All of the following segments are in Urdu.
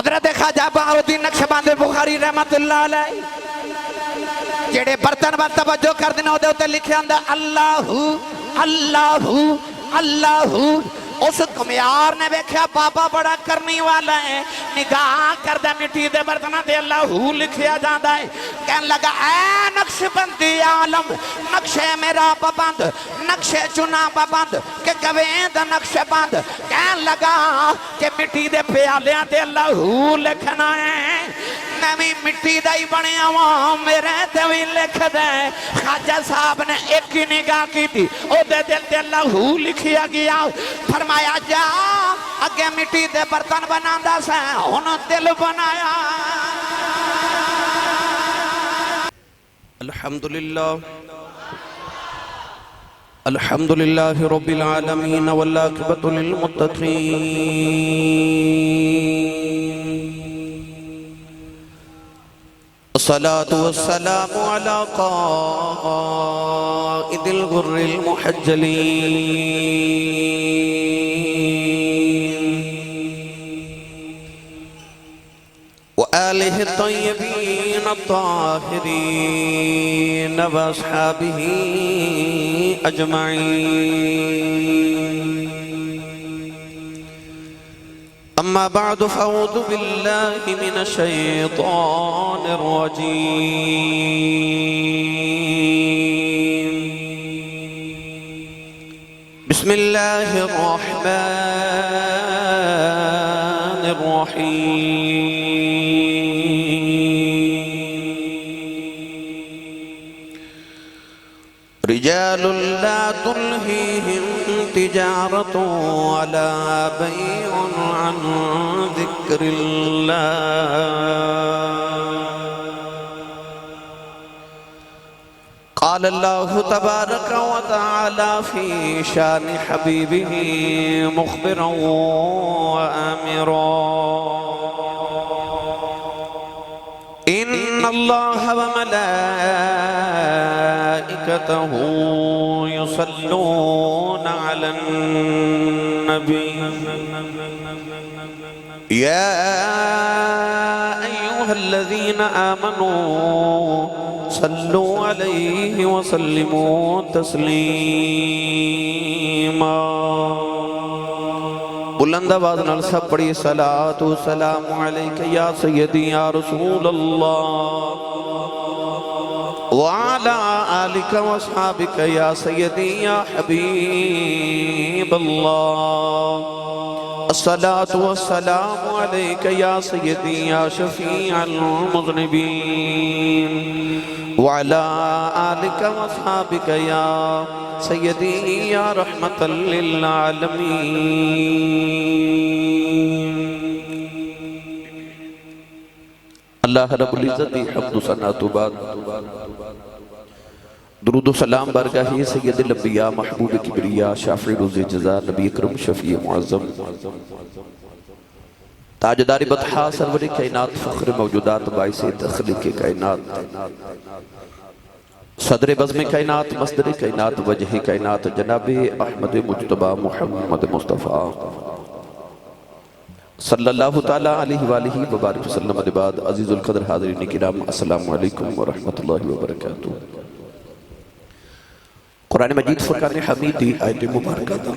حضرت خواجہ بہاؤالدین نقشبند بخاری رحمت اللہ علیہ جڑے برتن وال توجہ کر دینا ہو دے ہوتے لکھے اندہ اللہ اللہ اللہ اس کمیار نے بیکھیا بابا بڑا کرنی والا ہے نگاہ کردہ مٹی دے برتنہ دے اللہ لکھیا جاندہ ہے کہنے لگا اے نقش بندی عالم نقشے میرا پابند نقشے چنا پابند کہ گویند نقش بند کہنے لگا کہ مٹی دے پیالیاں دے اللہ لکھنا ہے میں مٹی دائی بنے آوام میرے دوی لکھ دے خواجہ صاحب نے ایک کی نگاہ کی تھی او دے دل دے اللہ لکھیا گیا فرمایا جا اگے مٹی دے برتن بناندہ سے انہوں دل بنایا الحمدللہ رب العالمین والعاقبۃ للمتقین الصلاة والسلام على قائد الغر المحجلين وآله الطيبين الطاهرين وأصحابه أجمعين أما بعد فأعوذ بالله من الشيطان الرجيم بسم الله الرحمن الرحيم رجال لا تلهيهم تجارة ولا بيع عن ذكر الله قال الله تبارك وتعالى في شان حبيبه مخبرا وآمرا إن الله وملائكته يصلون على النبي يا أيها الذين آمنوا صلوا عليه وسلموا تسليما بلند آواز نال سب پڑھی صلاة و سلام علیکہ یا سیدی یا رسول اللہ وعلى آلك وأصحابك يا سيدي يا حبيب الله الصلاة والسلام عليك يا سيدي يا شفيع المذنبين وعلى آلك وأصحابك يا سيدي يا رحمة للعالمين اللہ رب العزت حمد و ثنا تو بعد درود و سلام بارگاہ سید الانبیاء محبوب کبریاء شافع روز جزا نبی اکرم شفیع معظم تاجدار بطحا سرور کائنات فخر موجودات باعث تخلیق کائنات صدر بزم کائنات مصدر کائنات وجہ کائنات جناب احمد مجتبہ محمد مصطفیٰ صلی اللہ تعالیٰ علیہ وآلہ وبارک وسلم بعد عزیز القدر حاضرین کرام السلام علیکم ورحمت اللہ وبرکاتہ قرآن مجید فرقان حمیدی آیت مبارکہ دا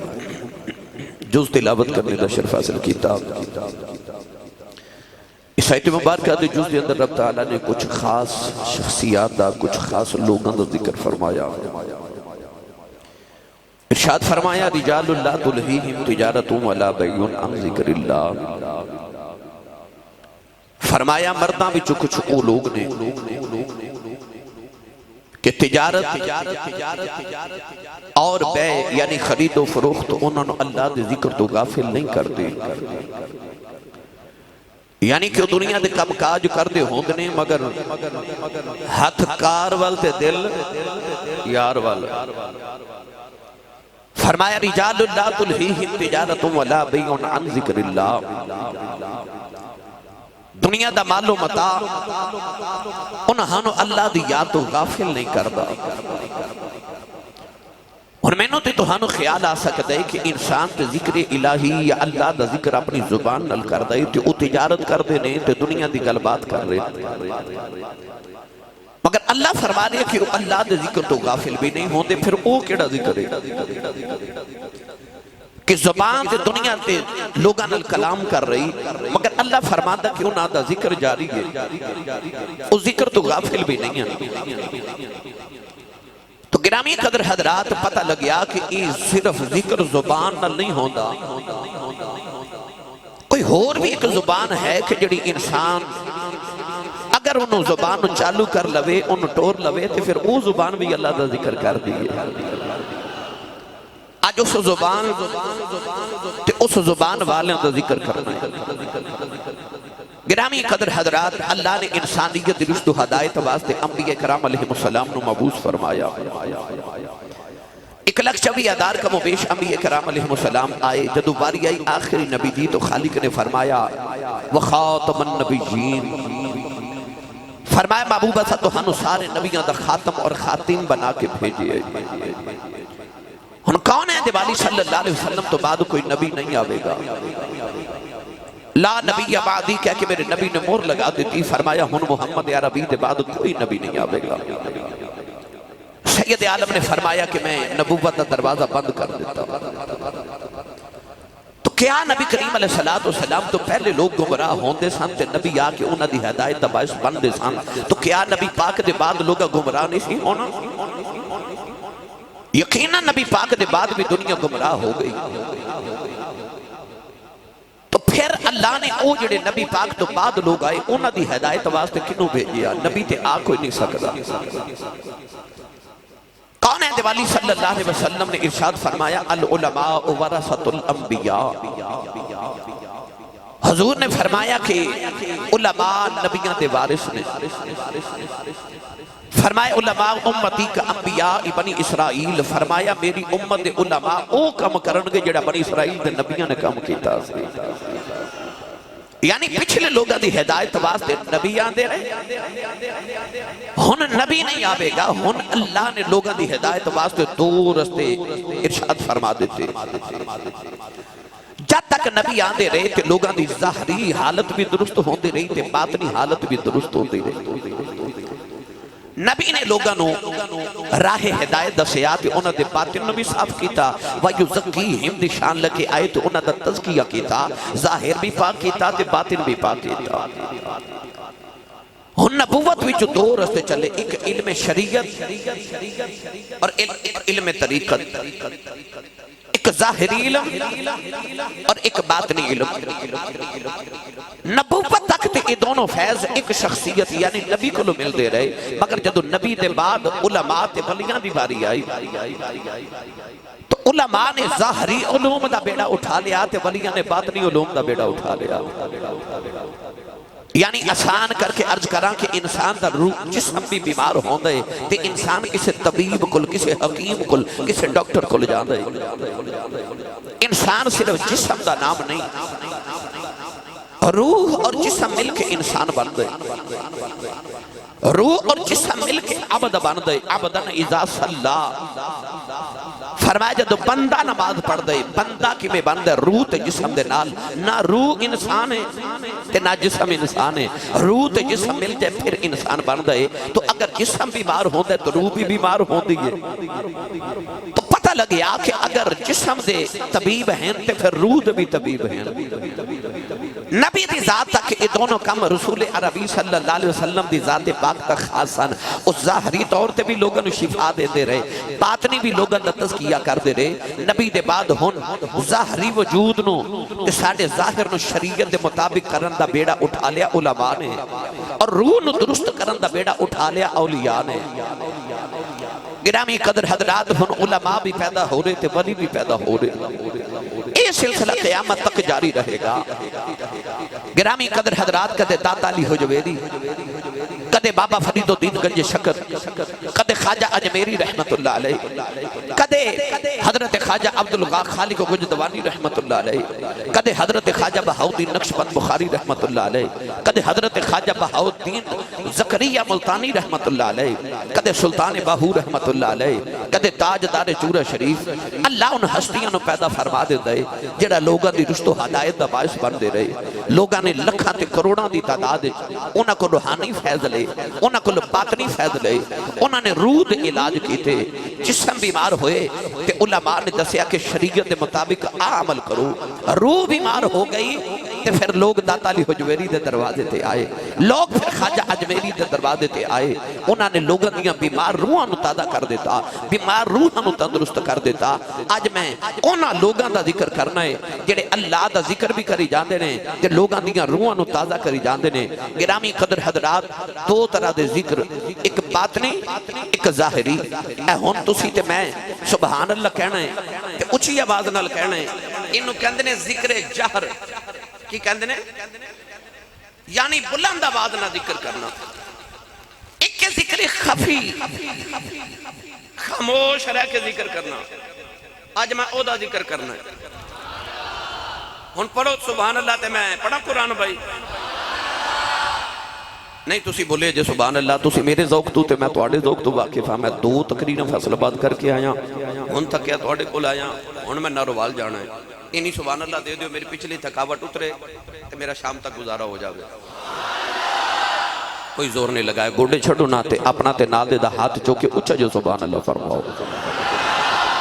جز تلاوت کرنے دا شرف حاصل کتاب اس آیت مبارکہ دے جز دے اندر رب تعالیٰ نے کچھ خاص شخصیات دا کچھ خاص لوگاں دا ذکر فرمایا ارشاد فرمایا رجال اللہ تلہیہم تجارتوں ولا بیعون عن ذکر اللہ فرمایا مرداں بھی کچھ او لوگ نے کہ تجارت اور بے یعنی خرید و فروخت انہوں نے اللہ دے ذکر تو غافل نہیں کر دے یعنی کہ دنیا دے کم کاج کر دے ہوندنے مگر ہاتھ کار والتے دل یار وال فرمایا رجال اللہ تلہیہم تجارت ولا بیع عن ذکر اللہ دنیا دا مال و متاع انہاں اللہ دی یاد تو غافل نہیں کردا اور میں نے تو خیال آ سکتا ہے کہ انسان تے ذکر الہی یا اللہ دا ذکر اپنی زبان نل کر دے تے او تجارت کر دے نہیں تے دنیا دی گل بات کر رہے، مگر اللہ فرما رہے کہ اللہ دے ذکر تو غافل بھی نہیں ہوندے، پھر او کیڑا ذکر ہے کہ زبان تے دنیا تے لوگاں نال کلام کر رہی، مگر اللہ فرماتا کہ انہاں دا ذکر جاری ہے، او ذکر تو غافل بھی نہیں ہے۔ تو گرامی قدر حضرات پتہ لگیا کہ یہ صرف ذکر زبان نال نہیں ہوندا، کوئی اور بھی ایک زبان ہے کہ جڑی انسان اگر انہوں زبان چالو کر لوے انہوں ٹور لوے تو پھر وہ زبان بھی اللہ دا ذکر کر دیئے۔ آج اس زبان تے اس زبان والے دا ذکر کرنا ہے۔ گرامی قدر حضرات اللہ نے انسانیت رشد و ہدایت واسطے انبیاء کرام علیہ السلام نو مبعوث فرمایا۔ 1,24,000 کم و بیش انبیاء کرام علیہ السلام آئے، جدو باری آئی آخری نبی دی تو خالق نے فرمایا وَخَاتَمَ النَّبِيِّينَ، فرمایا محبوبہ سا تو ہنو سارے نبیوں دا خاتم اور خاتم بنا کے بھیجئے۔ ہن کون ہے دیوالی صلی اللہ علیہ وسلم تو بعد کوئی نبی نہیں آوے گا، لا نبی بعدی کہہ کہ میرے نبی نے مور لگا دیتی، فرمایا ہن محمد عربی دے بعد کوئی نبی نہیں آوے گا۔ سید عالم نے فرمایا کہ میں نبوت کا دروازہ بند کر دیتا ہوں۔ تو کیا نبی کریم علیہ السلام تو پہلے لوگ گمراہ ہوندے سن تے نبی آ کے انہاں دی ہدایت دا باعث بندے سن، تو کیا نبی پاک دے بعد لوگا گمراہ نہیں سی ہونا؟ یقیناً نبی پاک دے بعد بھی دنیا گمراہ ہو گئی۔ تو پھر اللہ نے او جڑے نبی پاک تو بعد لوگ آئے انہاں دی ہدایت واسطے کنوں بھیجیا؟ نبی تے آ کوئی نہیں سکتا۔ کون ہے دیوالی صلی اللہ علیہ وسلم نے ارشاد فرمایا العلماء ورثۃ الانبیاء، حضور نے فرمایا کہ علماء نبیوں دے وارث نے، فرمایا علماء امتی کا انبیاء بنی اسرائیل، فرمایا میری امت دے علماء او کم کرنگے جڑا بنی اسرائیل دے نبیوں نے کم کیتا سی۔ یعنی پچھلے لوگاں دی ہدایت واسطے نبی آندے رہے، ہن نبی نہیں آوے گا، ہن اللہ نے لوگاں دی ہدایت واسطے دو رستے ارشاد فرما دیتے۔ جب تک نبی آندے رہے کہ لوگاں دی ظاہری حالت بھی درست ہوندی رہی تے باطنی حالت بھی درست ہوندی رہی۔ نبی نے لوگاں نو راہ ہدایت دسیا تے انہاں دے باطن نو بھی صاف کیتا، وَيُزَكِّيهِمْ دی شان لکے آئے تو انہاں دا تزکیہ کیتا، ظاہر بھی پاک کیتا تے باطن بھی پاک کیتا۔ ہن نبوت وچ دو رستے چلے، ایک علم شریعت اور ایک علم طریقت، ایک ظاہری علم اور ایک باطنی علم۔ نبوت تک تے یہ دونوں فیض ایک شخصیت یعنی نبی کو مل دے رہے، مگر جدو نبی دے بعد علماء تے ولیاں دی باری آئی تو علماء نے ظاہری علوم دا بیڑا اٹھا لیا تے ولیاں نے باطنی علوم دا بیڑا اٹھا لیا۔ یعنی آسان کر کے عرض کراں کہ انسان دا روح جسم بھی بیمار ہوندے تے انسان کسے طبیب کل، کسے حکیم کل، کسے ڈاکٹر کل جاندے۔ انسان صرف جسم دا نام نہیں، روح اور جسم مل کے انسان بن دے، روح اور جسم مل کے عبد بن دے۔ عبدن اذا صلی، فرمایا جدو بندہ نماز پڑھ دے، بندہ کی میں بن دے روح تے جسم دے نال، نہ روح انسان ہے تے نہ جسم انسان ہے، روح تے جسم مل جائے پھر انسان بن دے۔ تو اگر جسم بیمار ہوندے تو روح بھی بیمار ہوندی ہے۔ تو پتہ لگیا کہ اگر جسم دے طبیب ہیں تے پھر روح دے بھی طبیب ہیں۔ نبی دی ذات تک یہ دونوں کم رسول عربی صلی اللہ علیہ وسلم دی ذات پاک تک خاصاً، اس ظاہری طور تے بھی لوگوں نے شفا دے دے رہے، باطنی بھی لوگوں نے تزکیہ کر دے رہے۔ نبی دے بعد ہن ظاہری وجود نو تے ساڑے ظاہر نو شریعت دے مطابق کرن دا بیڑا اٹھا لیا علماء نے، اور روح نو درست کرن دا بیڑا اٹھا لیا اولیاء نے۔ گرامی قدر حضرات ہن علماء بھی پیدا ہو رہے تے ولی بھی پیدا ہو رہے، یہ سلسلہ قیامت تک جاری رہے گا۔ گرامی قدر حضرات کدے داتا علی حجویری، کدے بابا فرید الدین گنج شکر، کدے خواجہ اجمیری رحمت اللہ علیہ، کدے حضرت خواجہ عبدالغا خالق گجدوانی رحمت اللہ علیہ، کدے حضرت خواجہ بہاؤالدین نقشبند بخاری رحمت اللہ علیہ، کدے حضرت خواجہ بہاؤالدین زکریا ملتانی رحمت اللہ علیہ، کدے سلطان باہو رحمت اللہ علیہ، کدے تاجدار چورہ شریف۔ اللہ ان ہستیاں نو پیدا فرما دے دے جڑا لوگاں دی رشت و ہدایت دا باعث بن دے رہے، لوگاں نے لکھاں تے کروڑاں دی تعداد انہاں کو روحانی فیض لے، انہاں کو باطنی فیض لے، انہاں نے روح دے علاج کیتے، جسم بیمار ہوئے تے علماء نے دسیا کہ شریعت دے مطابق عمل کرو، روح بیمار ہو گئی تے پھر لوگ داتا علی حجویری دے دروازے تے آئے، لوگ پھر خواجہ اجمیری دے دروازے تے آئے، انہاں نے لوگاں دیاں بیمار روحاں نو تازہ کر دیتا، بیمار روحاں نو تندرست کر دیتا۔ آج میں انہاں لوگاں دا ذکر کرنا ہے جڑے اللہ دا ذکر بھی کری جاندے نے تے لوگاں دیاں روحاں نو تازہ کری جاندے نے۔ گرامی قدر حضرات، دو طرح دے ذکر، ایک باطنی ایک ظاہری۔ اے ہن تسی تے میں سبحان اللہ کہنا ہے تے اچھی آواز نال کہنا ہے، انہوں کہندے نے ذکر جہر، کی کہندے نے؟ یعنی بلند آواز نہ ذکر کرنا۔ ایک ذکر خفی، خاموش رہ کے ذکر کرنا۔ آج میں او دا ذکر کرنا ہے۔ ہن پڑھو سبحان اللہ تے میں پڑھا قرآن بھائی؟ نہیں تسی بولے جے سبحان اللہ، تسی میرے ذوق تو تے میں تواڈے ذوق تو واقف ہاں۔ میں دو تقریراں فیصل آباد کر کے آیا، ہن تک کیا تواڈے کول آیا، ہن میں ناروال جانا ہے۔ انہی سبحان اللہ دے دیو، میری پچھلی تھکاوٹ اترے تے میرا شام تک گزارا ہو جاوے۔ کوئی زور نہیں لگائے، گوڑے چھڑو نہ تے اپنا تے نال دے دا ہاتھ چوکے اچھا جو سبحان اللہ فرماؤ،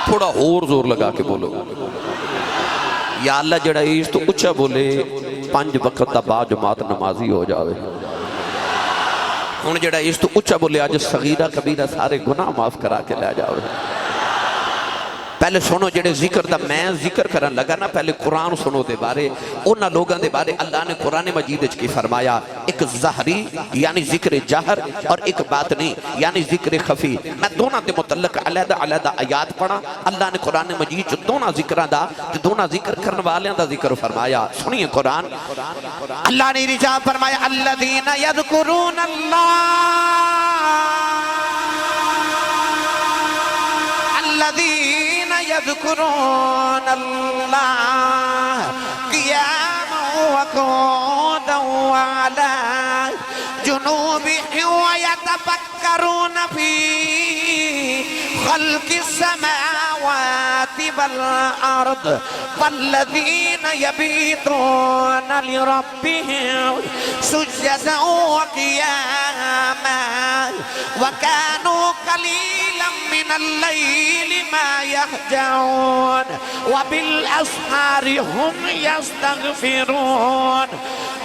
تھوڑا اور زور لگا کے بولو۔ یا اللہ جڑا اس تو اچھا بولے 5 وقت دا با جماعت نمازی ہو جاوے۔ ہن جڑا اس تو اچھا بولے آج صغیرہ کبیرہ سارے گناہ معاف کرا کے لے جاوے۔ پہلے سنو جڑے ذکر دا میں ذکر کرن لگا نا، پہلے قرآن سنو دے بارے، انہاں لوگاں دے بارے اللہ نے قرآن مجید کی فرمایا، ایک ظاہری یعنی ذکر جہر اور ایک باطنی یعنی ذکر خفی۔ میں دونوں دے متعلق علیحدہ علیحدہ آیات پڑھا، اللہ نے قرآن مجید جو دونوں ذکرہ دا، دونوں ذکر کرن والیاں دا ذکر فرمایا۔ سنیے قرآن، اللہ نے ارشاد فرمایا الذین یذکرون اللہ، الذین یذکرون اللہ قیاما وقعودا وعلی جنوبہم ویتفکرون فی خلق السماوات والارض والذین یبیتون لربہم سجدا وقیاما وکانوا قلیلا من اللیل ما یہجعون وبالاسحار هم یستغفرون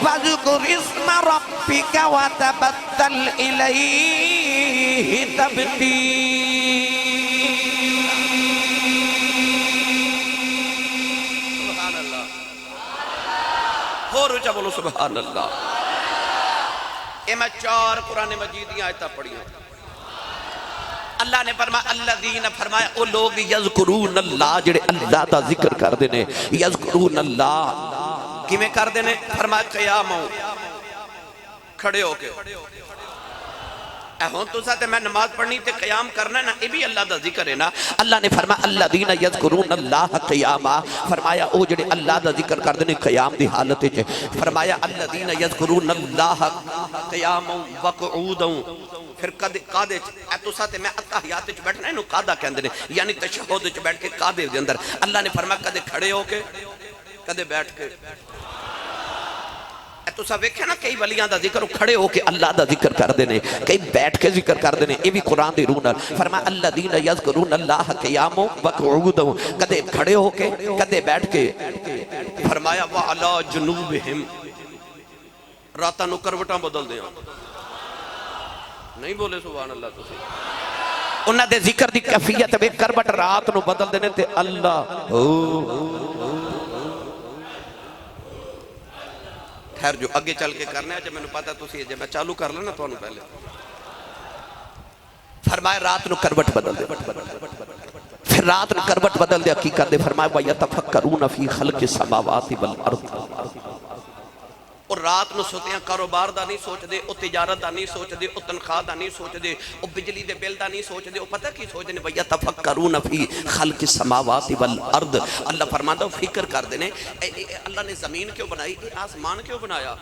فاذکر اسم ربک وتبتل الیہ تبتیلا۔ اور اچھا بولو سبحان اللہ۔ اے میں 4 قرآن مجید کی آیتیں پڑھی ہیں۔ اللہ نے فرمایا الذین، فرمایا او لوگ یذکرون اللہ جڑے اللہ دا ذکر کر دینے، یذکرون اللہ کیویں کر دینے؟ فرمایا قیام کھڑے ہو کے۔ اے ہون تو ساتھ میں نماز پڑھنی تے قیام کرنا نا، یہ بھی اللہ دا ذکر ہے نا۔ اللہ نے فرمایا الذین یذکرون اللہ قیاما، فرمایا او جڑے اللہ دا ذکر کر دینے قیام دی حالت وچ۔ فرمایا الذین یذکرون اللہ قیاما وقعودا، پھر قادے اے تو ساتھ میں اتحیات وچ بیٹھنا اینو قادہ کہندے نے، یعنی تشہد وچ بیٹھ کے قادے دے اندر۔ اللہ نے فرمایا کدے کھڑے ہو کے کدے بیٹھ کے۔ تو سب ویکھے نا کئی ولیاں دا ذکر کھڑے ہو کے اللہ دا ذکر کر دینے، کئی بیٹھ کے ذکر کر دینے، یہ بھی قرآن دی روح نال۔ فرمایا الذین یذکرون اللہ قیاما وقعودا، کدے کھڑے ہو کے کدے بیٹھ کے۔ فرمایا وعلی جنوبہم، راتاں نو کروٹاں بدل دیاں۔ نہیں بولے سبحان اللہ تسی؟ انہاں دے ذکر دی کیفیت وے کروٹ رات نو بدل دینے تے اللہ خیر جو اگے چل کے کرنا ہے جب میں نے پتا تو سی جب میں چالو کر لینا تو انہوں پہلے فرمایا رات نو کروٹ بدل دے، پھر رات نو کروٹ بدل دے کی کر دے۔ فرمایا وَيَتَفَكَّرُونَ فِي خَلْقِ السَّمَاوَاتِ وَالْأَرْضِ، اور رات نو سوتیاں کاروبار دا نہیں سوچ دے، او تجارت دا نہیں سوچ دے، او تنخواہ دا نہیں سوچ دے، او بجلی دے بل دا نہیں سوچ دے، او پتہ کی سوچ دے وَيَتَفَكَّرُونَ فِي خَلْقِ السَّمَاوَاتِ وَالْأَرْضِ۔ اللہ فرماتا فکر کر دینے اللہ نے زمین کیوں بنائی، آسمان کیوں بنایا؟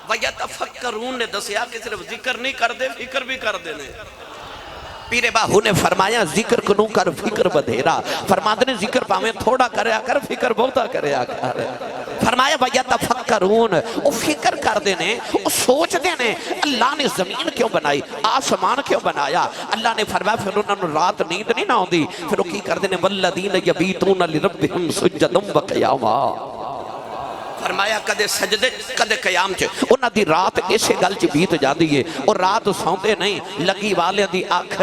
وَيَتَفَكَّرُونَ نے دسیا کہ صرف ذکر نہیں کر دے، فکر بھی کر دینے۔ پیر باہو نے فرمایا ذکر کنوں کر فکر بدھیرا، فرماتے نے ذکر پاویں تھوڑا کریا کر، فکر بہتا کریا کر۔ فرمایا وَيَتَفَكَّرُونَ، وہ فکر کر دینے، وہ سوچ دینے اللہ نے زمین کیوں بنائی، آسمان کیوں بنایا۔ اللہ نے فرمایا پھر انہوں نے رات نیند نہیں نہ ہوندی، پھر وہ کی کر دینے وَالَّذِينَ يَبِيتُونَ لِرَبِّهِمْ سُجَّدًا وَقِيَامًا۔ فرمایا کدے سجدے کدے قیام چے انہاں دی رات اسے گل چ بیت جاندی ہے، اور رات سوندے نہیں، لگی والے دی اکھ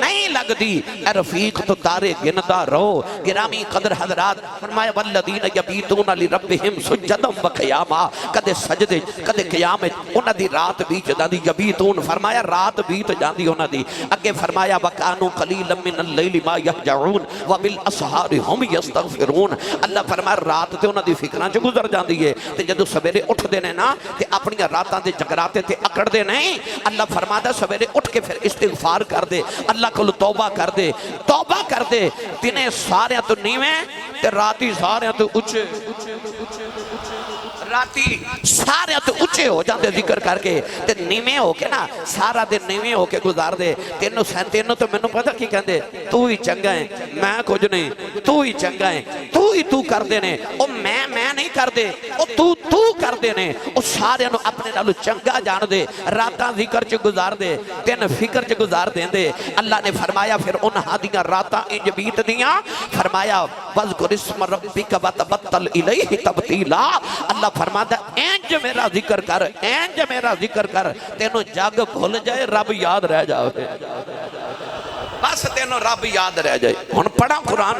نہیں لگ دی، اے رفیق تو تارے گندا رہو۔ گرامی قدر حضرات فرمایا والذین یبیتون لربہم سجدا وقیاما، کدے سجدے کدے قیام انہاں دی رات بیت جاندی، یبیتون فرمایا رات بیت جاندی انہاں دی۔ اگے فرمایا وکانوا قلیلا من اللیل ما یہجعون وبالاسحار هم یستغفرون۔ اللہ فرمایا رات تے انہاں دی فکراں چ گزر جاندی ہے، تے جدو سویرے اٹھ دینے نا تے اپنی راتاں دے جگراتے تے اکڑ دے نہیں۔ اللہ فرماتا سویرے اٹھ کے پھر استغفار کر دے، اللہ کو توبہ کر دے، توبہ کر دے، تینے سارے تو نیویں تے راتی سارے تو اچھے، راتی سارے تو اچھے ہو جاندے ذکر کر کے، تے نیویں ہو کے نا سارا دن نیویں ہو کے گزار دے۔ تینوں تو میں نے پتہ کی کہندے تو ہی چنگا ہے، میں کچھ نہیں، تو ہی چنگا ہے، تو ہی تو کر دینے، او میں نہیں کر دے، او تو کر دینے، او سارے نو اپنے نالو چنگا جان دے، راتاں ذکر چ گزار دے، تین فکر چ گزار دیں دے۔ اللہ نے فرمایا پھر انہاں دیاں راتاں انج بیت دیاں، فرمایا وَذْكُرِ اسْمَ رَبِّكَ وَتَبَتَّلْ إِلَيْهِ تَبْتِيلًا۔ اللہ فرماتا انج میرا ذکر کر، انج میرا ذکر کر، تینوں جگ بھول جائے رب یاد رہ جاوے، بس تینوں رب یاد رہ جائے۔ ہن پڑھا قرآن،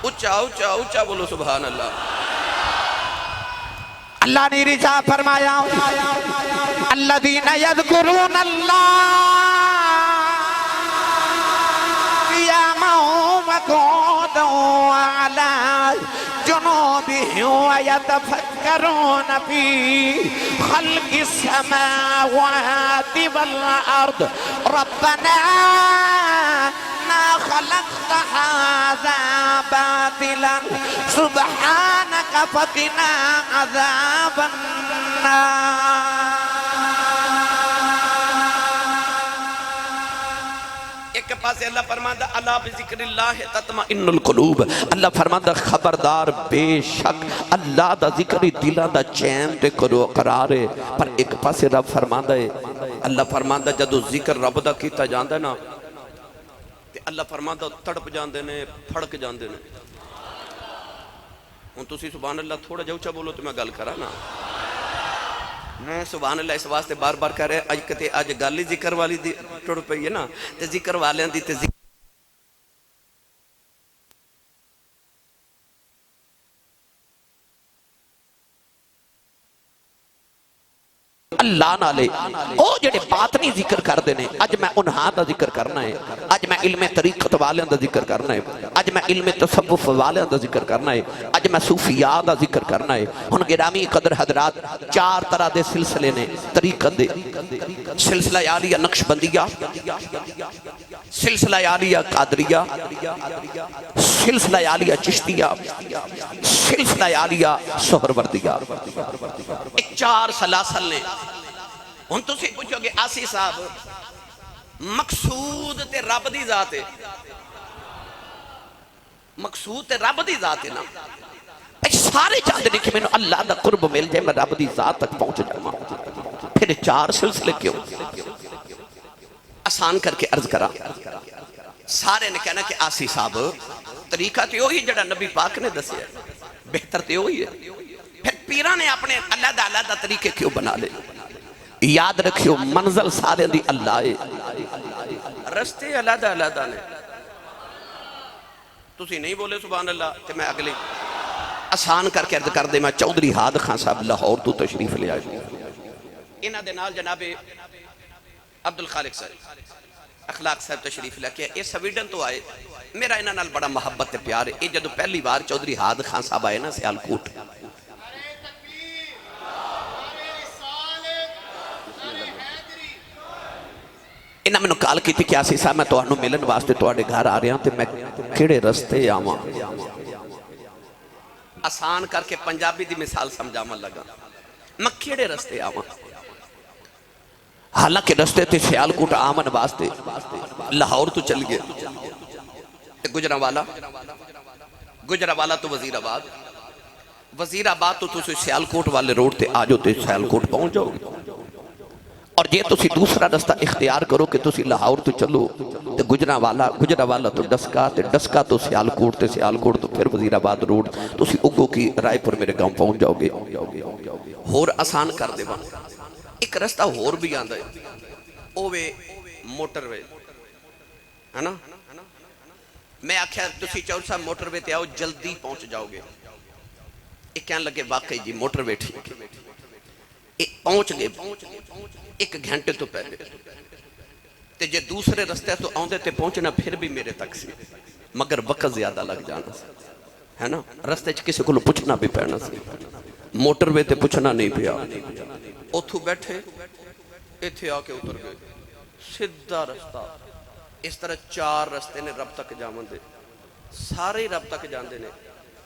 اچھا اچھا اچھا بولو سبحان اللہ۔ اللہ نے رضا فرمایا الذین یذکرون اللہ قیاما وقعودا وعلی جنوبہم ویتفکرون فی خلق السماوات والارض ربنا ما خلقت هذا باطلا سبحانك فقنا عذاب النار۔ ایک پاسے اللہ فرماتا اللہ بذکر اللہ تطمئن القلوب، اللہ فرماتا خبردار بے شک اللہ دا ذکر دلاں دا چین تے کرو قرار ہے۔ پر ایک پاسے رب فرماتا ہے، اللہ فرماتا جدو ذکر رب دا کیتا جاندہ نا تے اللہ فرماتا تڑپ جاندے نے، پھڑک جاندے نے۔ ہن تسی سبحان اللہ تھوڑا جا اونچا بولو تو میں گل کرا نا، میں سبحان اللہ اس واسطے بار بار کہہ رہے اج گل ہی ذکر والی دی ٹر پئی ہے نا، تے ذکر والیاں دی تے ذکر اللہ نالے او جڑے باطنی ذکر کر دینے۔ اج میں انہاں دا ذکر کرنا ہے، اج میں علم طریقت والیاں دا ذکر کرنا ہے، اج میں علم تصوف والیاں دا ذکر کرنا ہے، اج میں صوفیاء دا ذکر کرنا ہے۔ ہن گرامی قدر حضرات چار طرح دے سلسلے نے طریقت دے، سلسلہ عالیہ نقشبندیہ، سلسلہ عالیہ قادریہ، سلسلہ عالیہ چشتیہ، سلسلہ عالیہ سہروردیہ۔ ایک چار سلاسل نے۔ ہن تسی پوچھو گے آسی صاحب مقصود تے رب دی ذات ہے، مقصود تے رب دی ذات ہے نا، سارے چاہتے ہیں کہ میں اللہ دا قرب مل جائے، میں رب دی ذات تک پہنچ جاؤں۔ پھر چار سلسلے کیوں؟ آسان کر کے عرض کرا، سارے نے کہنا کہ آسی صاحب طریقہ تو وہی جڑا نبی پاک نے دسیا ہے، بہتر تو وہی ہے۔ پھر پیران نے اپنے علیحدہ طریقے کیوں بنا لے؟ یاد رکھیو منزل سارے دی اللہ ہے، رستے علیحدہ نے۔ تسی نہیں بولے سبحان اللہ کہ میں اگلے آسان کر کے عرض کر دے۔ میں چودھری ہاد خان صاحب لاہور تو تشریف لے آئے، انہاں دے نال جناب عبدالخالق صاحب اخلاق صاحب تشریف لے کے یہ سویڈن تو آئے۔ میرا انہاں نال بڑا محبت تے پیار ہے۔ یہ جدو پہلی بار چودھری ہاد خان صاحب آئے نا سیالکوٹ، انہاں مینوں کال کیتی کہ آسی صاحب میں تہانوں ملن واسطے تہاڈے گھر آ رہا تے میں کیڑے رستے آواں؟ آسان کر کے پنجابی دی مثال سمجھاون لگا، میں کیڑے رستے آواں؟ حالانکہ رستے تے سیالکوٹ آمن واسطے لاہور تو چل گئے تے گجرانوالا تو وزیر آباد تو تسی سیالکوٹ والے روڈ تے آ جاؤ تے سیالکوٹ پہنچ جاؤ گے۔ اور جے تسی دوسرا رستہ اختیار کرو کہ تسی لاہور تو چلو تے گجرانوالا تو ڈسکا تے ڈسکا تو سیالکوٹ تے سیالکوٹ تو پھر وزیر آباد روڈ تسی اگو کی رائے پور میرے گاؤں پہنچ جاؤ گے۔ ہور آسان کر دے بان ایک رستہ ہور بھی آندہ ہے، اوے موٹر وے ہے نا، میں آکھیا تسی چور صاحب موٹر وے تے آؤ جلدی پہنچ جاؤ گے۔ ایک کہنے لگے واقعی جی موٹر وے ٹھیک ہے، پہنچ گئے 1 گھنٹے تو پہلے، تے جے دوسرے رستے تو آندے تے پہنچنا پھر بھی میرے تک سی، مگر وقت زیادہ لگ جانا سی ہے نا، رستے کسی کو پوچھنا بھی پینا سی، موٹر وے تے پوچھنا نہیں پیا، اتھو بیٹھے ایتھے آ کے اتر گئے، سیدھا رستہ۔ اس طرح 4 رستے نے رب تک جاون دے، سارے رب تک جاندے نے،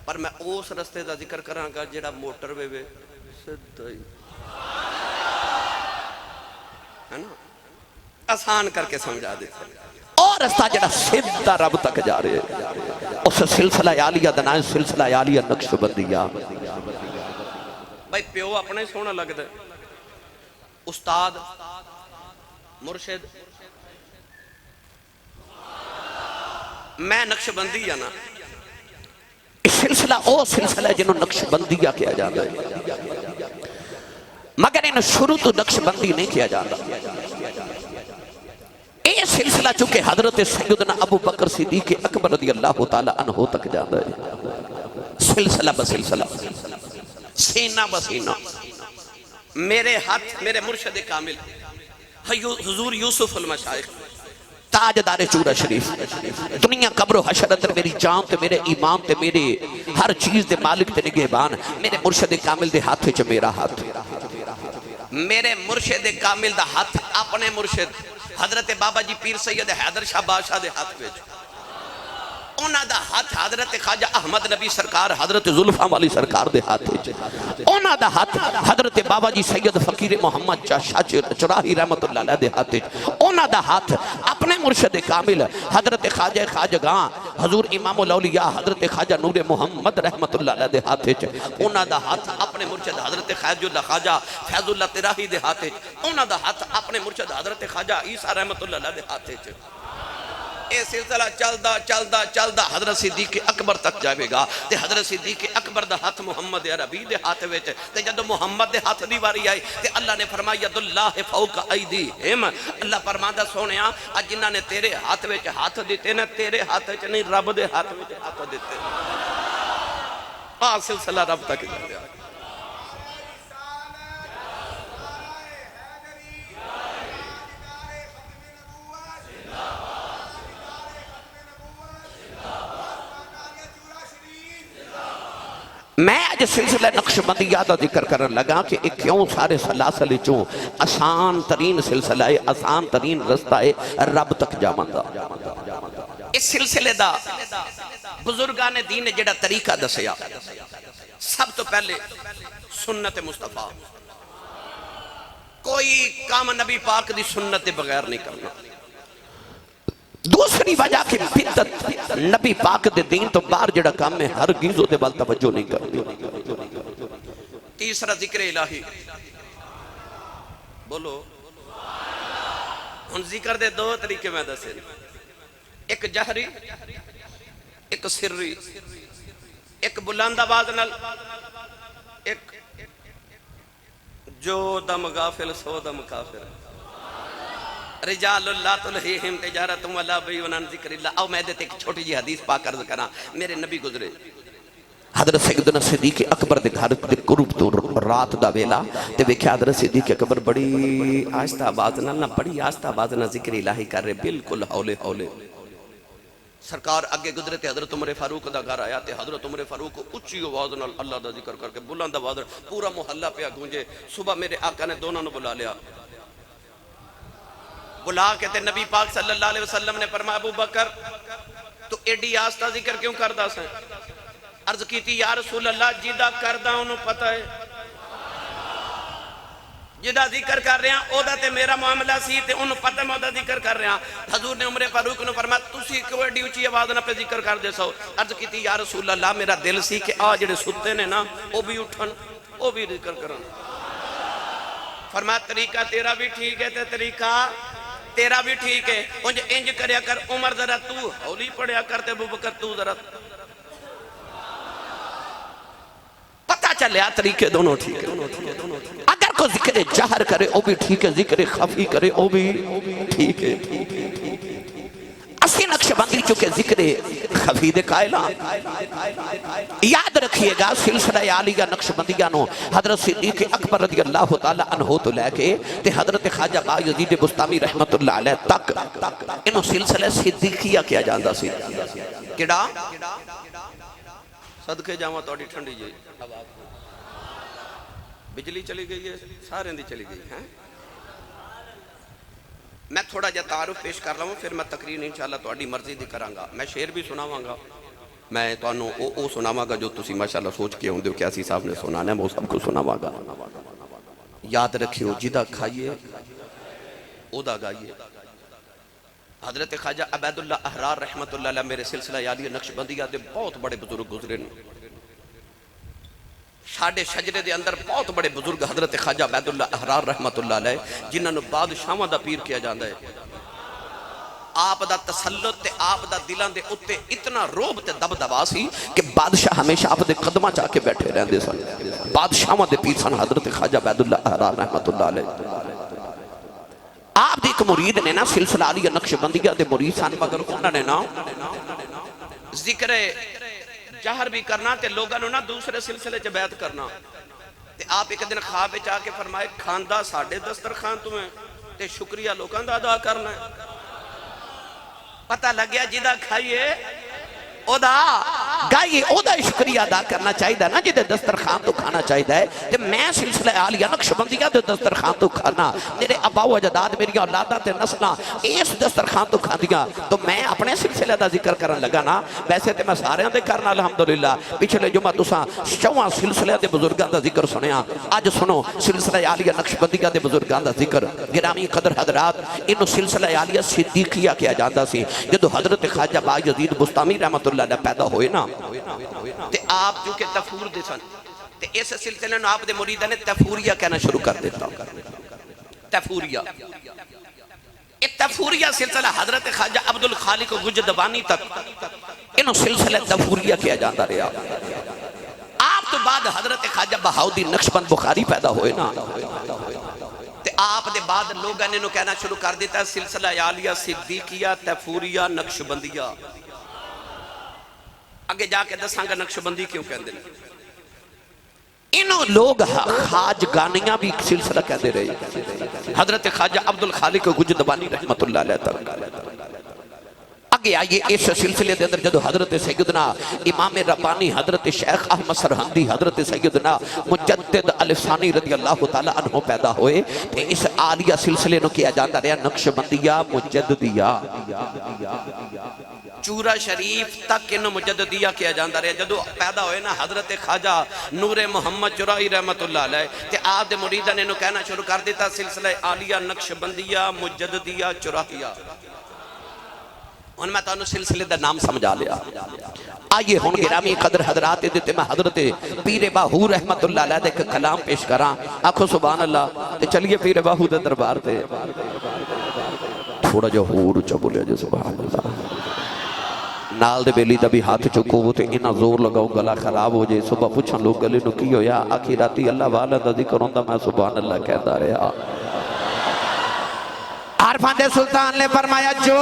پر میں اس رستے دا ذکر کراں گا جڑا موٹر وے وے سیدھا ہی ہے نا، آسان کر کے سمجھا دیتے اور رستہ جڑا سیدھا رب تک جا رہے ہیں اس سلسلہ عالیہ دا نام سلسلہ عالیہ نقش بندیہ۔ بھائی پیو اپنے سونا لگ دے، استاد مرشد میں نقش بندی ہے نا، اس سلسلہ او سلسلہ جنہوں نقش بندیہ کیا جاتا ہے، مگر انہوں شروع تو نقش بندی نہیں کیا جاتا۔ یہ سلسلہ چونکہ حضرت سیدنا ابو بکر صدیق اکبر رضی اللہ تعالیٰ عنہ تک جاتا ہے، سلسلہ بسلسلہ، سینہ بسینہ۔ میرے ہاتھ میرے مرشد کامل حضور یوسف المشائخ تاجدار چورہ شریف، دنیا قبر و حشر اندر میری جان تے میرے ایمان تے میرے ہر چیز دے مالک تے نگہبان میرے مرشد کامل دے ہاتھ وچ میرا ہاتھ، میرے مرشد کامل دا ہاتھ اپنے مرشد حضرت بابا جی پیر سید حیدر شاہ بادشاہ دے ہاتھ وچ، اونا دا ہاتھ حضرت خواجہ احمد نبی سرکار حضرت زلفاں والی سرکار دے ہاتھ وچ، اونا دا ہاتھ حضرت بابا جی سید فقیر محمد شاہ چراہی رحمت اللہ علیہ دے ہاتھ وچ، اونا دا ہاتھ اپنے مرشد کامل حضرت خواجہ خواجگاں حضور امام الاولیاء حضرت خواجہ نور محمد رحمت اللہ علیہ دے ہاتھ وچ، اونا دا ہاتھ اپنے مرشد حضرت خواجہ اللہ خواجہ فیض اللہ تراہی دے ہاتھ وچ، اونا دا ہاتھ اپنے مرشد حضرت خواجہ عیسیٰ رحمت اللہ علیہ دے ہاتھ وچ۔ اے سلسلہ چلدا حضرت صدیق اکبر تک جائے گا تے حضرت صدیق اکبر دا ہاتھ محمد عربی دے ہاتھ وچ تے جدو محمد دے ہاتھ دی واری آئی تے اللہ نے فرمایا ید اللہ فوق ایدیہم، اللہ فرماندا سونیا اج جنہاں نے تیرے ہاتھ وچ ہاتھ دیتے نے تیرے ہاتھ وچ نہیں رب دے ہاتھ وچ ہاتھ دیتے، سلسلہ رب تک جائے گا۔ میں آج سلسلہ نقش بندیہ دا ذکر کرنے لگا کہ ایک کیوں سارے سلاسل چوں آسان ترین سلسلہ ہے، آسان ترین رستہ ہے رب تک جاون دا۔ اس سلسلے دا بزرگان دین نے جڑا طریقہ دسیا، سب تو پہلے سنت مصطفیٰ، کوئی کام نبی پاک دی سنت بغیر نہیں کرنا۔ دوسری وجہ کہ بدت نبی پاک دے دین تو باہر جڑا کام ہے ہر گیزوں دے بال توجہ نہیں کرتی۔ تیسرا ذکر الہی، بولو ہن ذکر دے 2 طریقے میں دسے، ایک جہری ایک سری، ایک بلند آواز نال، ایک جو دم غافل سو دم کافر۔ رجال اللہ تلہیہم تجارت ولا بیع عن ذکر اللہ۔ او میں دیتے ایک چھوٹی جی حدیث پاک عرض کرنا، میرے نبی گزرے حضرت سیدنا صدیق اکبر دے گھر دے قرب تو رات دا ویلا تے ویکھیا حضرت صدیق اکبر بڑی آہستہ آواز نہ بڑی آہستہ آواز نہ ذکر الہی کر رہے، بالکل ہولے ہولے۔ سرکار اگے گزرے تے حضرت عمر فاروق دا گھر آیا تے حضرت عمر فاروق اچھی آواز نال اللہ دا ذکر کر کے بلند آواز پورا محلہ پہ گونجے۔ صبح میرے آقا نے دونوں نے بلا لیا، بلا کے تے نبی پاک صلی اللہ علیہ وسلم نے فرمایا ابو بکر تو ایڈی آستہ ذکر کیوں کردا سیں؟ عرض کی تھی یا رسول اللہ جیدہ کردہ انہوں پتہ ہے، جیدہ ذکر کر رہے ہیں اوہ تے میرا معاملہ سی تے انہوں پتہ میں اوہ ذکر کر رہے ہیں۔ حضور نے عمر فاروق نے فرمایا تُسی کیوں ایڈی اونچی آواز نہ پہ ذکر کر دے سو؟ عرض کی تھی یا رسول اللہ میرا دل سی کہ آ جڑے ستے نے نا وہ بھی اٹھن وہ بھی ذکر کرن۔ فرمایا طریقہ تیرا بھی ٹھیک ہے تے طریقہ تیرا بھی ٹھیک ہے، انج کریا کر عمر ذرا تو ہولی پڑھیا کرتے ابو بکر تو ذرا پتہ چلیا طریقے دونوں ٹھیک ہے۔ اگر کوئی ذکر جہر کرے وہ بھی ٹھیک ہے، ذکر خفی کرے وہ بھی ٹھیک ہے۔ اسی نقش بندی چکے ذکر خفی دے قائلہ یاد رکھیے گا سلسلہ عالیہ نقش بندیاں نو حضرت صدیق اکبر رضی اللہ تعالیٰ عنہ تو لے کے تے حضرت خواجہ با یزید بستامی رحمت اللہ علیہ تک انہوں سلسلہ صدیقیہ کیا جاندہ سی۔ کیڑا صدقے جاواں توڑی ٹھنڈی جی بجلی چلی گئی ہے سارے اندھی چلی گئی ہیں۔ میں تھوڑا جا تعارف پیش کر رہا ہوں پھر میں تقریر انشاءاللہ توڑی مرضی دی کرانگا۔ میں شعر بھی سناواں گا، میں تو انہوں او سناواں گا جو تسی ماشاءاللہ سوچ کے ہوں دے کیاسی صاحب نے سنانا ہے وہ سب کو سناواں گا۔ یاد رکھیو جدہ کھائیے او دا گائیے۔ حضرت خواجہ عبید اللہ احرار رحمت اللہ علیہ میرے سلسلہ عالیہ نقش بندیہ دے بہت بڑے بزرگ گزرے نے۔ شاڑے شجرے دے اندر بہت بڑے بزرگ حضرت خواجہ عبید اللہ احرار رحمت اللہ علیہ جنہاں نے بادشاہاں دا پیر کیا جاندہ ہے۔ آپ دا تسلط تے آپ دا دلان دے اتے اتنا روب تے دب دبا سی کہ بادشاہ ہمیشہ آپ دے قدمہ چاہ کے بیٹھے رہن دے سن۔ بادشاہاں دے پیر سن حضرت خواجہ عبید اللہ احرار رحمت اللہ علیہ۔ آپ دی ایک مرید نے نا سلسلہ عالیہ نقش بندیہ دے مرید سن مگر انہوں نے نا ذکر جہر بھی کرنا تے لوگاں نو نا دوسرے سلسلے چ بیعت کرنا تے آپ ایک دن خواب چاہ کے فرمائے کھاندہ ساڑھے دسترخوان تمہیں تے شکریہ لوگاں دا ادا کرنا ہے۔ پتہ لگ گیا جدہ کھائیے او دا گائیے او دا شکریہ ادا کرنا چاہیے نا جدہ دسترخوان تو کھانا چاہیے تے میں سلسلہ عالیہ نقش بندیہ دے دسترخوان تو کھانا میرے ابا و اجداد میری اولادہ تے نسلہ اس دسترخوان تو کھا دیا تو میں اپنے سلسلہ دا ذکر کرن لگا نا ویسے تے میں سارے دے کرنا الحمدللہ پچھلے جمعہ تساں شواں سلسلہ دے بزرگاں دا ذکر سنیا آج سنو سلسلہ عالیہ نقش بندیہ دے بزرگاں دا ذکر گرامی قدر حضرات انہوں سلسلہ عالیہ صدیقیہ کیا جاندہ سی جدو حضرت خواجہ با یزید بستامی رحمت اللہ علیہ پیدا ہوئے نا تے آپ چونکہ تفور دے سن تے اس سلسلے نے آپ دے مریدہ نے تفوریہ کہنا شروع کر دیتا تفوریہ تفوریہ سلسلہ حضرت خواجہ عبدالخالق گجدوانی تک انہوں سلسلہ تفوریہ کیا جاتا رہا آپ تو بعد حضرت خواجہ بہاؤدین نقشبند بخاری پیدا ہوئے نا تے آپ دے بعد لوگاں نے کہنا شروع کر دیتا سلسلہ عالیہ صدیقیہ تفوریہ نقشبندیہ آگے جا کے دساں گا نقشبندی کیوں کہندے ہیں انہوں لوگ خاج گانیاں بھی سلسلہ کہندے رہے حضرت خواجہ عبدالخالق گجدوانی رحمت اللہ علیہ تعالیٰ آگے آئیے اس سلسلے دے اندر جدو حضرت سیدنا امام ربانی حضرت شیخ احمد سرہندی حضرت سیدنا مجدد الفسانی رضی اللہ تعالیٰ عنہ پیدا ہوئے تے اس عالیہ سلسلے نو کیا جاندہ رہا نقشبندیہ مجددیہ چورہ شریف تک انہوں مجددیہ کیا جاندہ رہے جدو پیدا ہوئے نا حضرت خواجہ نور محمد چرائی رحمت اللہ علیہ تے آد مریدہ نے انہوں کہنا شروع کر دیتا سلسلہ عالیہ نقشبندیہ مجددیہ چراہیہ ان میں تو انہوں سلسلے دا نام سمجھا لیا آئیے ہون گرامی قدر حضرات دیتے میں حضرت پیر باہو رحمت اللہ علیہ دے کلام پیش کران آنکھو سبحان اللہ تے چلیے پیر باہو دے دربار تے تھوڑا جو ہور چا بولیا جو سبحان اللہ نال دے بیلی دا بھی ہاتھ چکو وہ تے انہا زور لگاؤ گلا خراب ہو جائے صبح پوچھن لوگ گلے نو کی ہو یا آخی راتی اللہ والا دا ذکر ہوندہ میں سبحان اللہ کہتا رہا عرفان دے سلطان نے فرمایا جو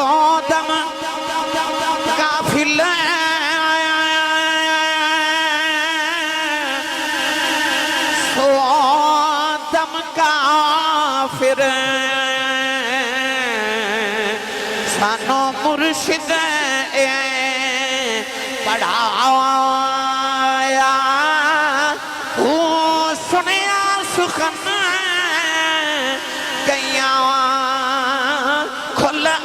دم کافل سو دم کافر سانو مرشد پڑھایا وہ سنیا سخن گیاں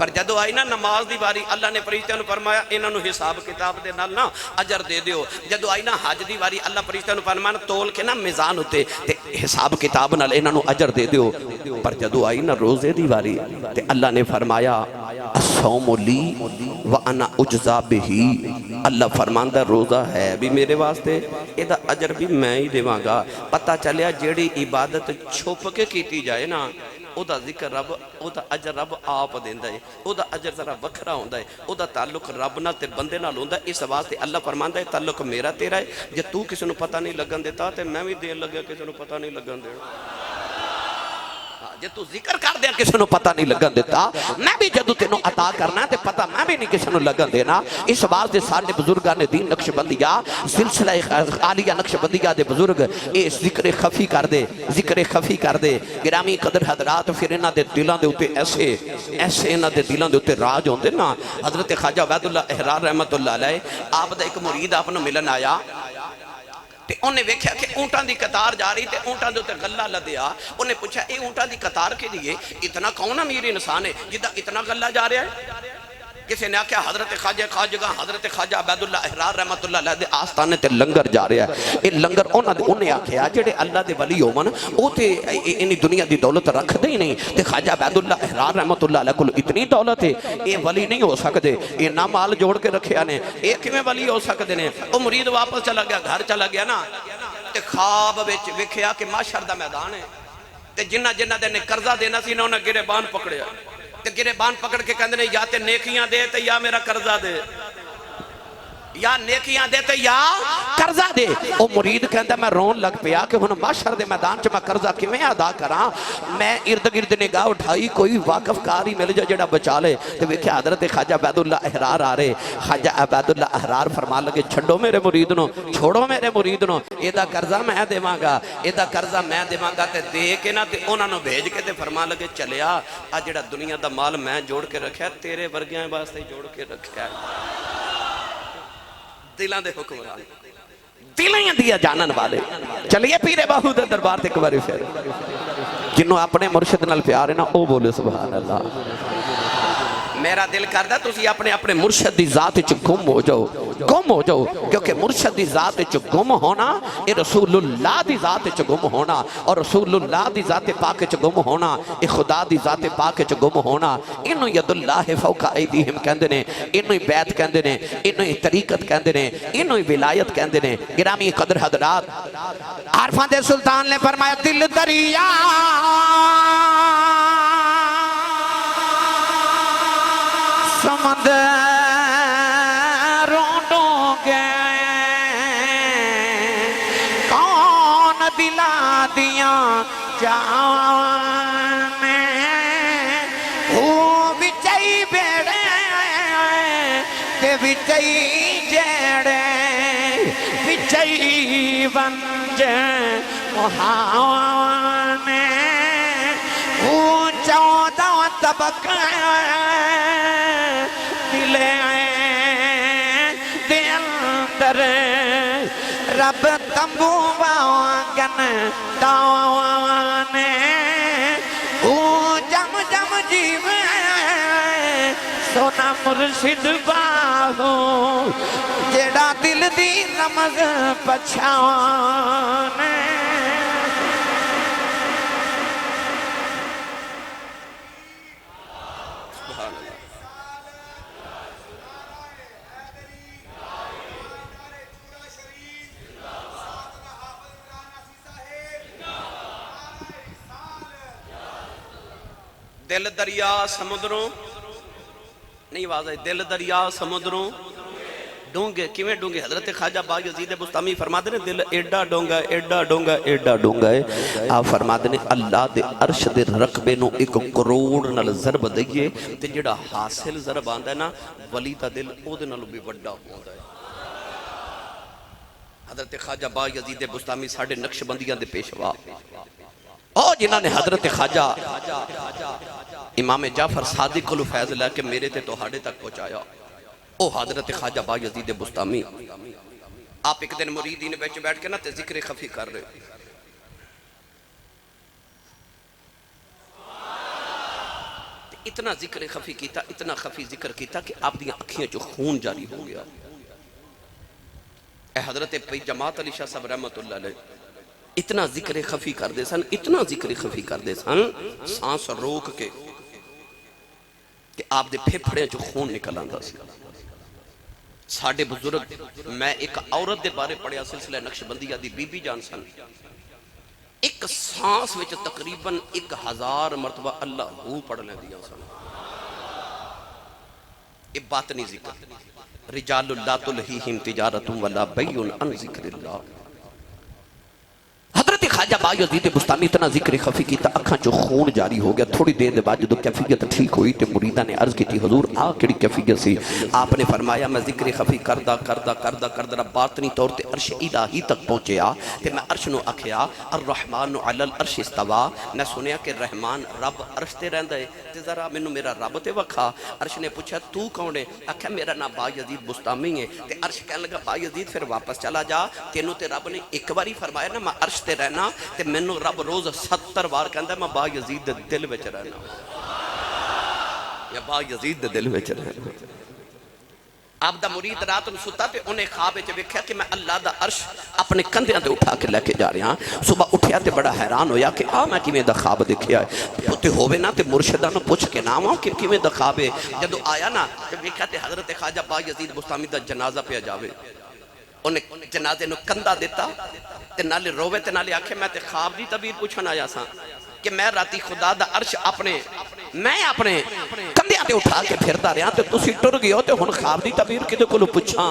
پر جدو آئی نا نماز دی باری اللہ نے فرشتیاں نو فرمایا انہاں نو حساب کتاب دے نال نا اجر دے دیو. جدو آئی نا حج دی باری اللہ فرشتیاں نو فرمایا تول کے نا میزان ہوتے تے حساب کتاب نال انہاں نو اجر دے دیو. پر جدو آئی نا روزے دی باری تے اللہ نے فرمایا الصوم لی وانا اجزا بہی. اللہ فرماندا روزہ ہے بھی میرے واسطے ایدہ اجر بھی میں ہی دیواں گا. پتہ چلیا جیڑی عبادت چھپ کے کیتی جائے نا او دا ذکر رب او دا اجر رب آپ دیندا ہے. او دا اجر ذرا وکھرا ہوندا ہے. او دا تعلق رب نال تے بندے نال ہوندا ہے. اس واسطے اللہ فرماندا ہے تعلق میرا تیرا ہے. جے تو کسی نو پتہ نہیں لگن دیتا تے میں بھی دین لگیا کسی نو پتہ نہیں لگن دینا. جے تو ذکر کر دیا کسی نو پتہ نہیں لگن دیتا میں بھی جدو تینوں عطا کرنا تے پتہ میں بھی نہیں کسی نو لگن دینا. اس واسطے سارے بزرگان دین نقشبندیہ سلسلہ عالیہ نقشبندیہ دے بزرگ اے ذکر خفی کر دے ذکر خفی کر دے. گرامی قدر حضرات پھر انہاں دے دلاں دے اوتے ایسے انہاں دے دلاں دے اوتے راج ہوندے نا. حضرت خواجہ عبید اللہ احرار رحمت اللہ علیہ آپ دا ایک مرید آپ نو ملن آیا تے انہیں ویکھیا کہ اونٹاں دی قطار جا رہی تے اونٹاں دے تے غلہ لدیا. انہیں پوچھا اے اونٹاں دی قطار کے لیے اتنا کون امیر انسان ہے جدہ اتنا غلہ جا رہا ہے؟ کسی نے آکھیا حضرت خواجہ حضرت خواجہ عبید اللہ احرار رحمت اللہ علیہ دے آستانے تے لنگر جا رہا ہے. اے لنگر انہیں آکھیا جڑے اللہ دے ولی ہومن او تے انہی دنیا دی دولت رکھ دے ہی نہیں تے خواجہ عبید اللہ احرار رحمت اللہ علیہ کل اتنی دولت ہے اے ولی نہیں ہو سکتے. اے نہ مال جوڑ کے رکھیا نے اے کیویں ولی ہو سکتے نے؟ او مرید واپس چلا گیا گھر چلا گیا نا تے خواب وچ ویکھیا کہ محشر دا میدان ہے تے جنہ دے نے قرضہ دینا سی انہوں نے گریبان پکڑیا تے گریبان پکڑ کے کہندے نے یا تے نیکیاں دے تے یا میرا قرضہ دے. یا نیکیاں دے تے یا قرضہ دے. او مرید کہندا میں رون لگ پیا کہ ہن محشر دے میدان چ میں قرضہ کیویں ادا کراں. میں ارد گرد نگاہ اٹھائی کوئی واقف کار ہی مل جائے جڑا بچا لے تے ویکھیا حضرت خواجہ عبید اللہ احرار آ رہے. خواجہ عبید اللہ احرار فرمان لگے چھڈو میرے مرید نو چھوڑو میرے مرید نو ایدا قرضہ میں دیواں گا ایدا قرضہ میں دیواں گا تے دے کے نا تے انہاں نو بھیج کے تے فرمان لگے چلیا آ جڑا دنیا دا مال میں جوڑ کے رکھیا تیرے ورگیاں واسطے جوڑ کے رکھیا ہے. دلان دے حکمران دلائیں دیا جانن والے چلیے پیر باہو دے دربار تے کباری پھر جنہوں اپنے مرشد نال پیار ہے نا او بولے سبحان اللہ. میرا دل کردہ تسی اپنے مرشد دی ذات چ گم ہو جاؤ کیونکہ مرشد دی ذات چ گم ہونا اے رسول اللہ دی ذات چ گم ہونا اور رسول اللہ دی ذات پاک چ گم ہونا اے خدا دی ذات پاک چ گم ہونا. انہوں ید اللہ فوق ایدیہم کہندے نے انہوں بیعت کہندے نے انہوں طریقت کہندے نے انہوں ولایت کہندے نے. گرامی قدر حضرات عارفان دے سلطان نے فرمایا دل دریا سمندروں ڈوبے کون دلا دیا جانے ہو بچائی بیڑے تے بچائی جیڑے بچائی بنجے مہانے ہو 14 طبقے دلے دے اندر رب تمبو واگن داوانے او جم جم جیوے سونا مرشد باہو جیڑا دل دی رمز پچھانے. دل دریا سمندروں نہیں آواز ہے دل دریا سمندروں ڈونگے کیویں ڈونگے. حضرت خواجہ بایزید بستامی فرماتے ہیں دل ایڈا ڈونگا ایڈا ڈونگا ایڈا ڈونگا ہے. آپ فرماتے ہیں اللہ دے عرش دے رقبے نو 1 کروڑ نال ضرب دئیے تے جڑا حاصل ضرب آندا ہے نا ولی دا دل او دے نالوں بھی بڑا ہوندا ہے. حضرت خواجہ بایزید بستامی ساڈے نقشبندیاں دے پیشوا او جنہاں نے حضرت خواجہ امام جعفر صادق کو فیض لے کے میرے تے توہاڑے تک پہنچایا. او حضرت خواجہ بایزید بستامی آپ ایک دن مریدین بیٹھ کے نا تے ذکر خفی کر رہے اتنا ذکر خفی کیتا، اتنا خفی ذکر کیتا کہ آپ دیاں اکھیاں جو خون جاری ہو گیا۔ اے حضرت پی جماعت علی شاہ صاحب رحمت اللہ علیہ اتنا ذکر خفی کر دے سن، اتنا ذکر خفی کر دے سن، سانس روک کے کہ آپ دے پھپھڑے جو خون نکل آندا سی۔ ساڑھے بزرگ، میں ایک عورت دے بارے پڑھیا سلسلہ نقشبندیہ دی بی بی جان سن، ایک سانس وچ تقریباً 1000 مرتبہ اللہ ہو پڑھ لیں دیا سن۔ یہ باطنی ذکر، رجال لا تلہیہم تجارت ولا بیع عن ذکر اللہ۔ حضرت خواجہ بایزید بستانی اتنا ذکر خفی کیتا، اکھاں جو خون جاری ہو گیا۔ تھوڑی دیر دے بعد جدو کیفیت ٹھیک ہوئی تے مریدہ نے عرض کی تھی حضور کیڑی کیفیت سی؟ آپ نے فرمایا میں ذکر خفی کردہ باطنی طور تے عرش الہی تک پہنچیا تے میں عرش نو آکھیا الرحمن علی العرش استوا، میں سنیا کہ رحمان رب عرش تے رہندا ہے تے ذرا مینوں میرا رب تے وکھا۔ عرش نے پوچھا تو کون ہے؟ آکھیا میرا نام بایزید بستامی ہے۔ تے عرش کہنے لگا بایزید پھر واپس چلا جا، تینوں تے رب نے ایک باری فرمایا نا میں عرش تے رہنا تے مینوں رب روز 70 بار کہندا میں بایزید دے دل وچ رہنا یا بایزید دے دل وچ رہنا۔ آپ دا مرید رات نوں ستا تے انہیں خواب وچ ویکھیا کہ میں اللہ دا عرش اپنے کندھیاں تے اٹھا کے لے کے جا رہا ہاں۔ صبح اٹھیا تے بڑا حیران ہویا کہ میں کیویں دا خواب دیکھیا ہے تے ہووے نا تے مرشداں نوں پوچھ کے نہ آواں کہ کیویں دا خواب ہے۔ جدوں آیا نا تے ویکھیا تے حضرت خواجہ بایزید بستامی دا جنازہ پہ جاوے، انہیں جنازے نو کندھا دیتا تے نالے روے تے نالے آکھے میں تے خواب دی تعبیر پوچھن آیا سا کہ میں راتی خدا دا عرش میں اپنے کندھیاں تے اٹھا کے پھردا رہا تے تسی ٹر گئے ہو تے ہن خواب دی تعبیر کدے کولوں پوچھاں؟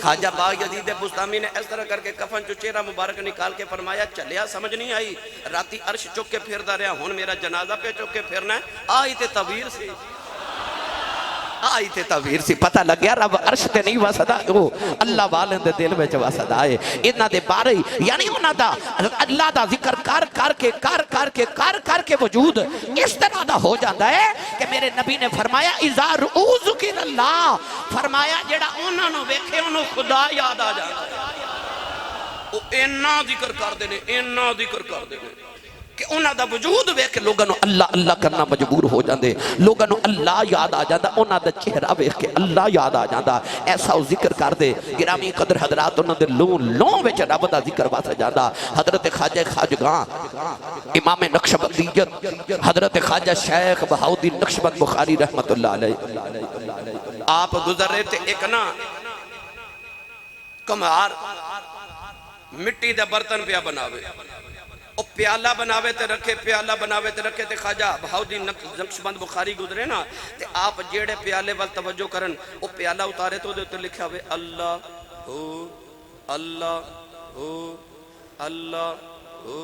خواجہ بایزید بستامی نے اس طرح کر کے کفن چو چہرہ مبارک نکال کے فرمایا چلیا سمجھ نہیں آئی، راتی عرش چک کے پھردا رہا ہن میرا جنازہ پہ چک کے پھرنا ہے۔ آئی تے تعبیر سی، آئی تے تعبیر سی، پتہ لگ گیا رب عرش تے نہیں واسدہ، وہ اللہ والے دے دل میں واسدہ ہے۔ انہاں دے بارے یعنی انہاں دا اللہ دا ذکر کر کے وجود اس طرح دا ہو جاتا ہے کہ میرے نبی نے فرمایا اذا رؤوا ذکر اللہ، فرمایا جڑا انہاں نو ویکھے انہوں خدا یاد آ جاتا ہے۔ وہ اینا ذکر کر دینے، اینا ذکر کر دینے کہ انہاں دا وجود ویکھ کے لوگاں نو اللہ اللہ کرنا مجبور ہو جاندے، لوگاں نو اللہ یاد آ جاندا، انہاں دا چہرہ ویکھ کے اللہ یاد آ جاندا، ایسا وہ ذکر کر دے۔ گرامی قدر حضرات انہاں دے لوں وچ رب دا ذکر وس جاندا۔ حضرت خواجہ خواجگاں امام نقشبندیت حضرت خواجہ شیخ بہاؤالدین نقشبند بخاری رحمت اللہ علیہ آپ گزر رہے تھے، ایک نا کمہار مٹی دا برتن پیا بناوے، او پیالہ بناوے تے رکھے، پیالہ بناوے تے رکھے تے خواجہ بہاؤالدین نقشبند بخاری گزرے نا تے آپ جیڑے پیالے وال توجہ کرن او پیالہ اتارے تو دے تے لکھا ہوئے اللہ ہو اللہ ہو اللہ ہو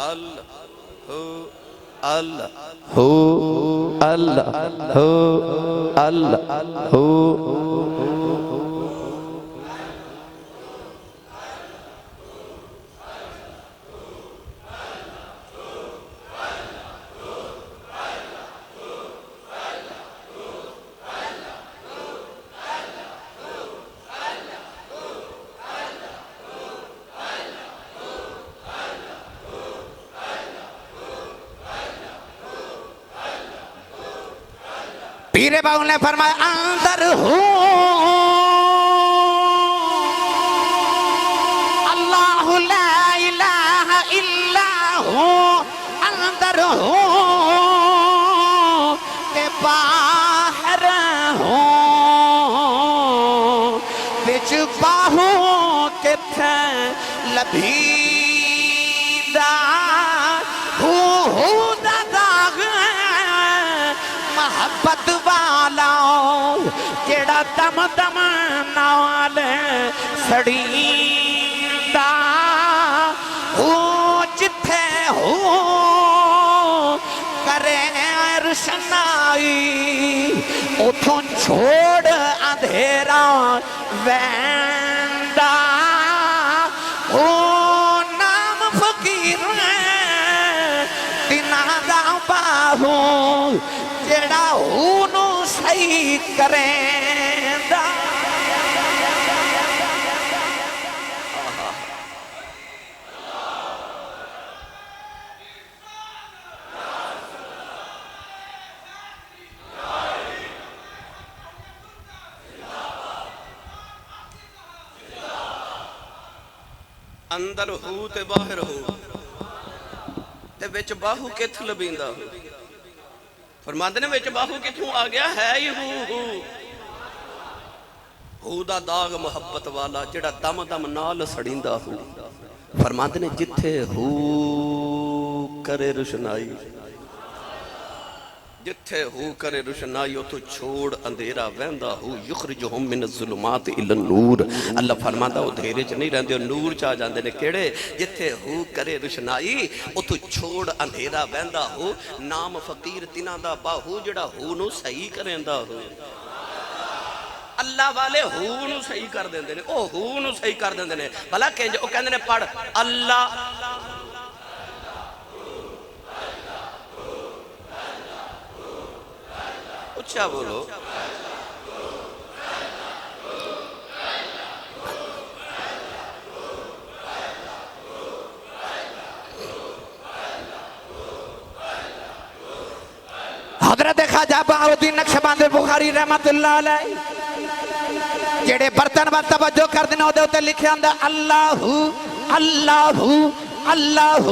اللہ ہو اللہ ہو اللہ ہو اللہ ہو۔ پیر باؤ نے فرمایا اندر ہوں اللہ لا الہ الا ہوں، اندر ہوں تے باہر ہوں، بچ باہوں کے تھے لبھیدہ ہوں دا داغ محبت والا جیڑا دم دم نال سڑیندہ ہو، جتھے ہو کرے روشنائی اتھوں چھوڑ اندھیرا ویندا ہو، نام فقیر دنہ دا باہو جڑا انہوں صحیح کریں دا۔ اندر ہو تے باہر ہو تے وچ باہو کتھ لبیندا ہو فرماندے نے وچ باہو کتھوں آ گیا ہے ہی ہو دا داغ محبت والا جڑا دم دم نال سڑیندا ہو فرماندے نے جتھے ہو کرے روشنائی جتھے ہو کرے روشنائی تو چھوڑ اندھیرا ویندا ہو یخرجہم من الظلمات الی النور اللہ فرماندا او دھیرے چ نہیں رہندے نور چ آ جاندے نے کیڑے جتھے ہو کرے روشنائی تو چھوڑ اندھیرا ویندا ہو نام فقیر تنہاں دا باہو جڑا ہو نو صحیح کریندا ہو اللہ والے ہو نو صحیح کر دیندے نے او ہو نو صحیح کر دیندے نے بھلا کنج او کہندے نے پڑھ اللہ اچھا بولو حضرت خواجہ بہاؤالدین نقشبند بخاری رحمت اللہ علیہ جڑے برتن وال توجہ کر دینا دے تے لکھیا ہوندا اللہ اللہ اللہ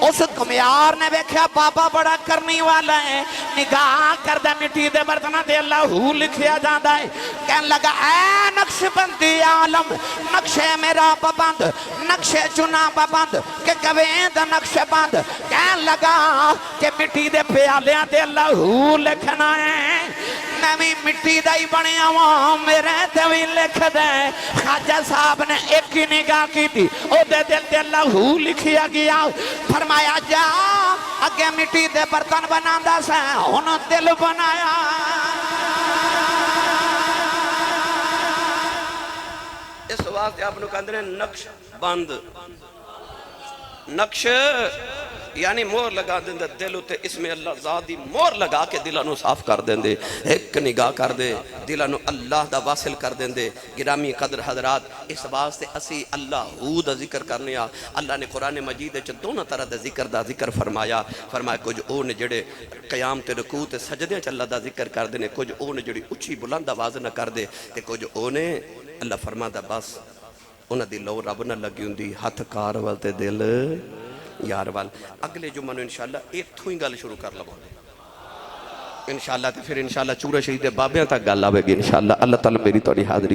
اس کمیار نے ویکھیا بابا بڑا کرنی والا ہے نگاہ کردہ مٹی دے برتنہ دے اللہ لکھیا جاندہ ہے کہنے لگا اے نقش بندی عالم نقشے میرا پابند نقشے چنا پابند کہ گویند نقش بند کہنے لگا کہ مٹی دے پیالیاں دے اللہ لکھنا ہے میں بھی مٹی دائی بڑی آوام میرے دوی لکھ دے خواجہ صاحب نے ایک ہی نگاہ کی تھی او دے دل دے اللہ لکھیا گیا فرمایا جا اگے مٹی دے برتن بناندہ سے انہوں دل بنایا اس واسطے آپ نے کہندے ہیں نقش بند نقش یعنی مور لگا دیندے دل ہوتے اس میں اللہ ذاتی مور لگا کے دلانو صاف کر دیندے ایک نگاہ کر دے دلانو اللہ دا واصل کر دیندے گرامی قدر حضرات اس واسطے اسی اللہ دا ذکر کرنے اللہ نے قرآن مجید دونوں طرح دا ذکر فرمایا کچھ اون جڑے قیام تے رکوع تے سجدے چ اللہ دا ذکر کر دینے کچھ اون جڑی اچھی بلند آواز نہ کر دے تے کچھ اونے اللہ فرماتا بس انہاں دی لو رب نہ لگی ہوندی ہتھ کار وال تے دل یار وال اگلے جمعہ نو انشاءاللہ ایک تھوئی گل شروع کر لو انشاءاللہ تے پھر انشاءاللہ چورہ شہید بابیاں تک گل آوے گی انشاءاللہ اللہ تعالی میری توڑی حاضری